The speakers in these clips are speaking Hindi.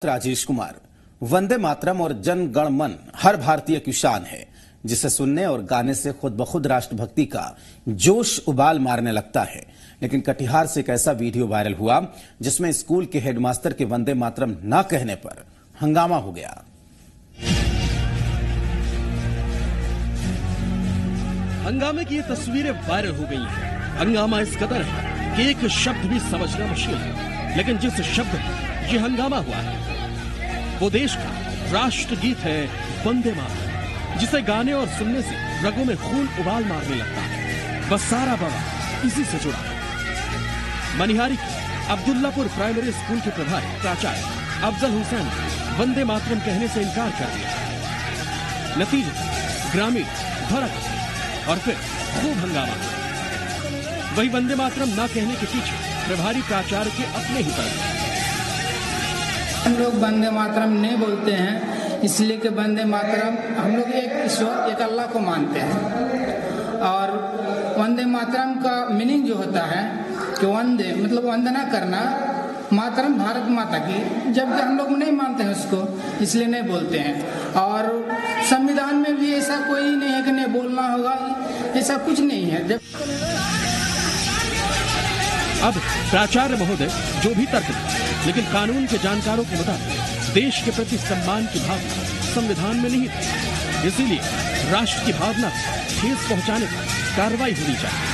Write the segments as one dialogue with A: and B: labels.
A: राजेश कुमार। वंदे मातरम और जन गण मन हर भारतीय की शान है, जिसे सुनने और गाने से खुद ब खुद राष्ट्रभक्ति का जोश उबाल मारने लगता है। लेकिन कटिहार से एक ऐसा वीडियो वायरल हुआ जिसमें स्कूल के हेडमास्टर के वंदे मातरम न कहने पर हंगामा हो गया।
B: हंगामे की ये तस्वीरें वायरल हो गई हैं। हंगामा इस कदर है कि एक शब्द भी समझना मुश्किल है, लेकिन जिस शब्द में ये हंगामा हुआ है वो देश का राष्ट्रगीत है वंदे मातरम, जिसे गाने और सुनने से रगों में खून उबाल मारने लगता है। बस सारा बवाल इसी से जुड़ा है। मनिहारी के अब्दुल्लापुर प्राइमरी स्कूल के प्रभारी प्राचार्य अफजल हुसैन ने वंदे मातरम कहने से इनकार कर दिया। नतीजे ग्रामीण भड़क और फिर खूब हंगामा। वही वंदे मातरम ना कहने के पीछे प्रभारी प्राचार्य के अपने ही तर्क।
C: हम लोग वंदे मातरम नहीं बोलते हैं इसलिए कि वंदे मातरम हम लोग एक ईश्वर एक अल्लाह को मानते हैं, और वंदे मातरम का मीनिंग जो होता है कि वंदे मतलब वंदना करना, मातरम भारत माता की, जबकि हम लोग नहीं मानते हैं उसको, इसलिए नहीं बोलते हैं। और संविधान में भी ऐसा कोई नहीं है कि नहीं बोलना होगा, ऐसा कुछ नहीं है। जब
B: अब प्राचार्य महोदय जो भी तर्क दें, लेकिन कानून के जानकारों के मुताबिक देश के प्रति सम्मान की भावना संविधान में नहीं थी, इसीलिए राष्ट्र की भावना को ठेस पहुंचाने पर कार्रवाई होनी चाहिए।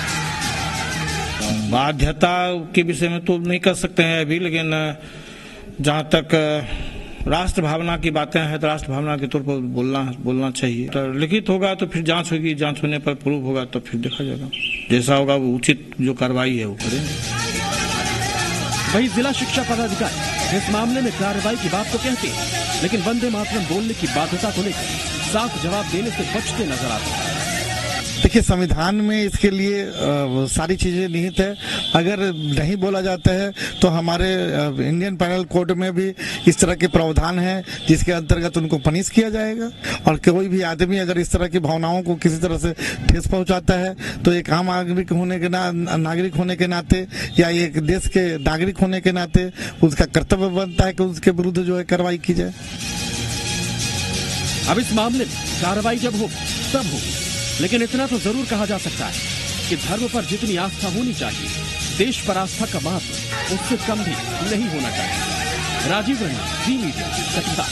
D: बाध्यता के विषय में तो नहीं कर सकते हैं अभी, लेकिन जहां तक राष्ट्र भावना की बातें हैं तो राष्ट्र भावना के तौर पर बोलना चाहिए। तो लिखित होगा तो फिर जांच होगी, जांच होने पर प्रूव होगा तो फिर देखा जाएगा, जैसा होगा वो उचित जो कार्रवाई है वो करेंगे।
B: वही जिला शिक्षा पदाधिकारी इस मामले में कार्रवाई की बात तो कहते हैं, लेकिन वंदे मातरम बोलने की बाध्यता को लेकर साफ जवाब देने से बचते नजर आते हैं।
E: देखिए, संविधान में इसके लिए सारी चीजें निहित है। अगर नहीं बोला जाता है तो हमारे इंडियन पैनल कोड में भी इस तरह के प्रावधान है जिसके अंतर्गत उनको पनिश किया जाएगा। और कोई भी आदमी अगर इस तरह की भावनाओं को किसी तरह से ठेस पहुंचाता है तो एक आम नागरिक होने के नाते या एक देश के नागरिक होने के नाते उसका कर्तव्य बनता है कि उसके विरुद्ध जो है कार्रवाई की जाए।
B: अब इस मामले में कार्रवाई जब हो तब हो, लेकिन इतना तो जरूर कहा जा सकता है कि धर्म पर जितनी आस्था होनी चाहिए, देश पर आस्था का महत्व उससे कम भी नहीं होना चाहिए। राजीव रंजन, जी मीडिया, कटिहार।